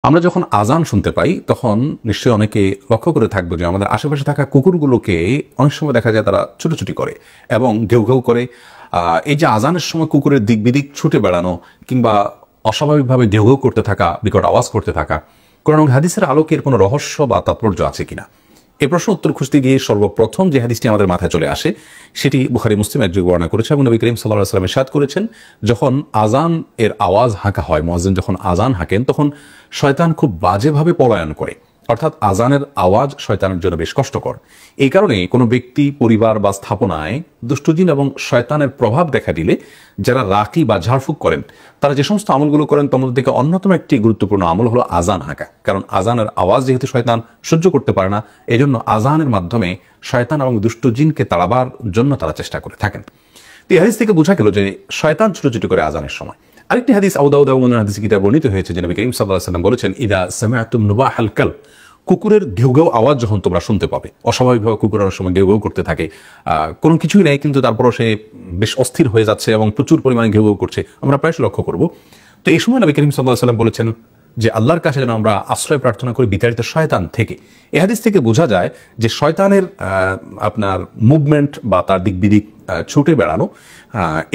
আমরা যখন আজান শুনতে পাই তখন নিশ্চয়ই অনেকে লক্ষ্য করে থাকবে যে আমাদের আশেপাশে থাকা কুকুরগুলোকে অনেক সময় দেখা যায় তারা ছুটোছুটি করে এবং ঘেউ ঘেউ করে। এই যে আজানের সময় কুকুরের দিক বিদিক ছুটে বেড়ানো কিংবা অস্বাভাবিকভাবে ঘেউ ঘেউ করতে থাকা, বিকট আওয়াজ করতে থাকা, কোরআন হাদিসের আলোকে এর কোনো রহস্য বা তাৎপর্য আছে কিনা, এই প্রশ্ন উত্তর খুঁজতে গিয়ে সর্বপ্রথম যে হাদিসটি আমাদের মাথায় চলে আসে সেটি বুখারী মুসলিম একযোগে বর্ণনা করেছে এবং নবী করিম সাল্লাল্লাহু আলাইহি ওয়াসাল্লাম ইরশাদ করেছেন, যখন আজান এর আওয়াজ হাঁকা হয়, মুয়াজ্জিন যখন আজান হাঁকেন তখন শয়তান খুব বাজেভাবে পলায়ন করে। অর্থাৎ আজানের আওয়াজ শয়তানের জন্য বেশ কষ্টকর। এই কারণে কোনো ব্যক্তি, পরিবার বা স্থাপনায় দুষ্টজিন এবং শয়তানের প্রভাব দেখা দিলে যারা রাকি বা ঝাড়ফুঁক করেন তারা যে সমস্ত আমলগুলো করেন তার মধ্যে থেকে অন্যতম একটি গুরুত্বপূর্ণ আমল হলো আজান হাঁকা। কারণ আজানের আওয়াজ যেহেতু শয়তান সহ্য করতে পারে না, এজন্য আজানের মাধ্যমে শয়তান এবং দুষ্টজিনকে তাড়াবার জন্য তারা চেষ্টা করে থাকেন। তো এই হাদিস থেকে বোঝা গেল যে শয়তান ছুটোছুটি করে আজানের সময়। আরেকটি হাদিস আবু দাউদ এবং অন্যান্য হাদিস কিতাবে বর্ণিত হয়েছে যে নবী করিম সাল্লাল্লাহু আলাইহি ওয়াসাল্লাম বলেছেন, ইদা সামিআতুম নুবাহাল কালব, কুকুরের ঘেউ ঘেউ আওয়াজ যখন তোমরা শুনতে পাবে, অস্বাভাবিকভাবে কুকুর অনেক সময় ঘেউ ঘেউ করতে থাকে, কোনো কিছুই নেই কিন্তু তারপরও সে বেশ অস্থির হয়ে যাচ্ছে এবং প্রচুর পরিমাণে ঘেউ ঘেউ করছে, আমরা প্রায় লক্ষ্য করব। তো এই সময় নবী করিম সাল্লাল্লাহু আলাইহি ওয়াসাল্লাম বলেছেন যে আল্লাহর কাছে যেন আমরা আশ্রয় প্রার্থনা করি বিতাড়িত শয়তান থেকে। এই হাদিস থেকে বোঝা যায় যে শয়তানের আপনার মুভমেন্ট বা তার দিক বিদিক ছুটে বেড়ানো,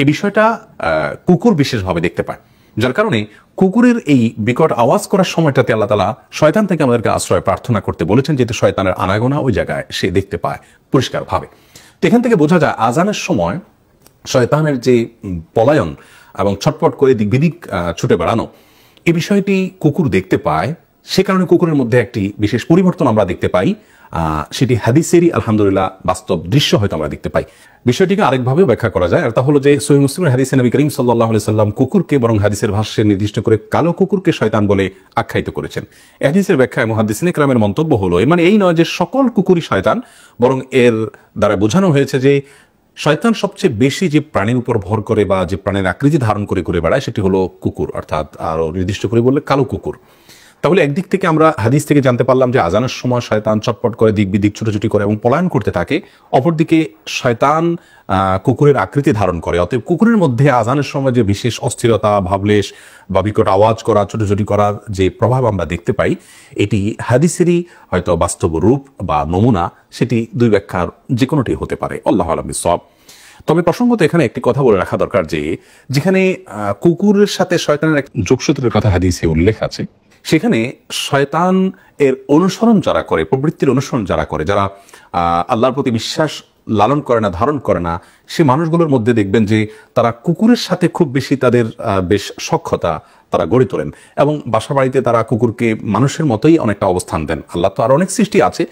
এই বিষয়টা কুকুর বিশেষভাবে দেখতে পায়, যার কারণে কুকুরের এই বিকট আওয়াজ করার সময়টাতে আল্লাহ তাআলা শয়তান থেকে আমাদেরকে আশ্রয় প্রার্থনা করতে বলেছেন, যেহেতু শয়তানের আনাগোনা ওই জায়গায় সে দেখতে পায় পরিষ্কারভাবে। তো এখান থেকে বোঝা যায় আজানের সময় শয়তানের যে পলায়ন এবং ছটপট করে দিক বিদিক ছুটে বেড়ানো, এই বিষয়টি কুকুর দেখতে পায়। সে কারণে কুকুরের মধ্যে একটি বিশেষ পরিবর্তন আমরা দেখতে পাই, সেটি হাদিসেরই আলহামদুলিল্লাহ বাস্তব দৃশ্য হয়তো আমরা দেখতে পাই। বিষয়টিকে আরেকভাবে ব্যাখ্যা করা যায়, আর তা হলো যে সহিহ মুসলিমের হাদিসে নবী করিম সাল্লাল্লাহু আলাইহি সাল্লাম কুকুরকে বরং হাদিসের ভাষ্যে নির্দিষ্ট করে কালো কুকুরকে শয়তান বলে আখ্যায়িত করেছেন। এই হাদিসের ব্যাখ্যায় মুহাদ্দিসিনে কেরামের মন্তব্য হলো, এর মানে এই নয় যে সকল কুকুরই শয়তান, বরং এর দ্বারা বোঝানো হয়েছে যে শয়তান সবচেয়ে বেশি যে প্রাণীর উপর ভর করে বা যে প্রাণীর আকৃতি ধারণ করে ঘুরে বেড়ায় সেটি হলো কুকুর, অর্থাৎ আরো নির্দিষ্ট করে বললে কালো কুকুর। তাহলে একদিক থেকে আমরা হাদিস থেকে জানতে পারলাম যে আজানের সময় শয়তান চটপট করে দিক বিদিক ছুটোছুটি করে এবং পলায়ন করতে থাকে, অপরদিকে শয়তান কুকুরের আকৃতি ধারণ করে। অতএব কুকুরের মধ্যে আজানের সময় যে বিশেষ অস্থিরতা, ভাবলেশ বা বিকট আওয়াজ করা, ছুটোছুটি করার যে প্রভাব আমরা দেখতে পাই, এটি হাদিসেরই হয়তো বাস্তব রূপ বা নমুনা, সেটি দুই ব্যাখ্যার যে কোনোটি হতে পারে। আল্লাহু আ'লাম বিসওয়াব। তবে প্রসঙ্গত এখানে একটি কথা বলে রাখা দরকার যে যেখানে কুকুরের সাথে শয়তানের এক যোগসূত্রের কথা হাদিসে উল্লেখ আছে, সেখানে শয়তান এর অনুসরণ যারা করে, প্রবৃত্তির অনুসরণ যারা করে, যারা আল্লাহর প্রতি বিশ্বাস লালন করে না, ধারণ করে না, সে মানুষগুলোর মধ্যে দেখবেন যে তারা কুকুরের সাথে খুব বেশি তাদের বেশ সখ্যতা তারা গড়ে তোলেন এবং বাসা বাড়িতে তারা কুকুরকে মানুষের মতোই অনেকটা অবস্থান দেন। আল্লাহ তো আর অনেক সৃষ্টি আছে,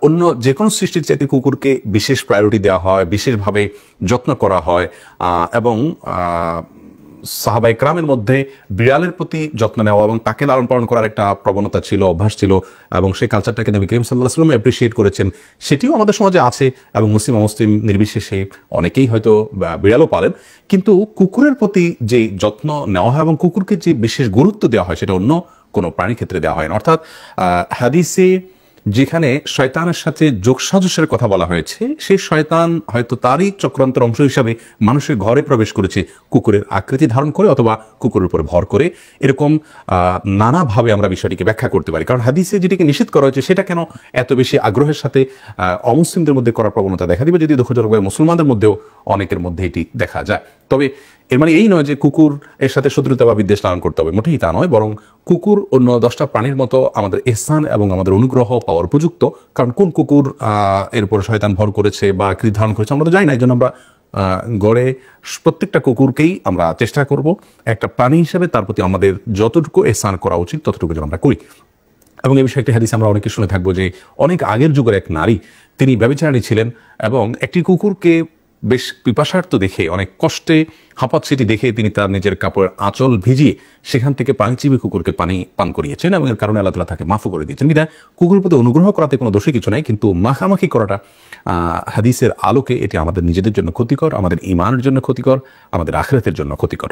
অন্য যে কোনো সৃষ্টির চাইতে কুকুরকে বিশেষ প্রায়োরিটি দেওয়া হয়, বিশেষভাবে যত্ন করা হয় এবং সাহাবায়ে কেরামের মধ্যে বিড়ালের প্রতি যত্ন নেওয়া এবং তাকে লালন পালন করার একটা প্রবণতা ছিল, অভ্যাস ছিল এবং সেই কালচারটাকে নবী করিম সাল্লাল্লাহু আলাইহি ওয়াসাল্লাম অ্যাপ্রিশিয়েট করেছেন। সেটিও আমাদের সমাজে আছে এবং মুসলিম অমুসলিম নির্বিশেষে অনেকেই হয়তো বিড়ালও পালেন, কিন্তু কুকুরের প্রতি যে যত্ন নেওয়া হয় এবং কুকুরকে যে বিশেষ গুরুত্ব দেওয়া হয় সেটা অন্য কোনো প্রাণীর ক্ষেত্রে দেওয়া হয় না। অর্থাৎ হাদিসে যেখানে শয়তানের সাথে যোগসাজশের কথা বলা হয়েছে, সেই শয়তান হয়তো তারই চক্রান্তের অংশ হিসাবে মানুষের ঘরে প্রবেশ করেছে কুকুরের আকৃতি ধারণ করে অথবা কুকুরের উপরে ভর করে। এরকম নানাভাবে আমরা বিষয়টিকে ব্যাখ্যা করতে পারি। কারণ হাদিসে যেটিকে নিষেধ করা হয়েছে সেটা কেন এত বেশি আগ্রহের সাথে অমুসলিমদের মধ্যে করার প্রবণতা দেখা দিবে, যদি দুঃখজনকভাবে মুসলমানদের মধ্যেও অনেকের মধ্যে এটি দেখা যায়। তবে এর মানে এই নয় যে কুকুর এর সাথে শত্রুতা বা বিদ্বেষ লালন করতে হবে, মোটেই তা নয়, বরং কুকুর অন্য 10টা প্রাণীর মতো আমাদের ইহসান এবং আমাদের অনুগ্রহ পাওয়ার উপযুক্ত। কারণ কোন কুকুর এর উপরে শয়তান ভর করেছে বা আকৃতি ধারণ করেছে আমরা তো জানি না, এই জন্য আমরা গড়ে প্রত্যেকটা কুকুরকেই আমরা চেষ্টা করব একটা প্রাণী হিসেবে তার প্রতি আমাদের যতটুকু ইহসান করা উচিত ততটুকু যেন আমরা করি। এবং এই বিষয়ে একটি হাদিস আমরা অনেকে শুনে থাকবো যে অনেক আগের যুগের এক নারী, তিনি ব্যভিচারিণী ছিলেন এবং একটি কুকুরকে বেশ পিপাসার্থ দেখে, অনেক কষ্টে হাঁপাচ্ছেটি দেখে তিনি তার নিজের কাপড়ের আঁচল ভিজিয়ে সেখান থেকে পানিচিবি কুকুরকে পানি পান করিয়েছেন এবং এর কারণে আল্লাহ তাআলা তাকে মাফ করে দিয়েছেন। বিধায় কুকুরের প্রতি অনুগ্রহ করাতে কোনো দোষী কিছু নাই, কিন্তু মাখামাখি করাটা হাদিসের আলোকে এটি আমাদের নিজেদের জন্য ক্ষতিকর, আমাদের ঈমানের জন্য ক্ষতিকর, আমাদের আখিরাতের জন্য ক্ষতিকর।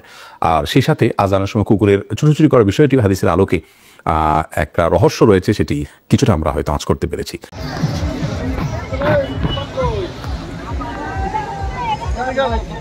আর সেই সাথে আজানের সময় কুকুরের ছুটোছুটি করার বিষয়টি হাদিসের আলোকে একটা রহস্য রয়েছে, সেটি কিছুটা আমরা হয়তো আঁচ করতে পেরেছি। Go.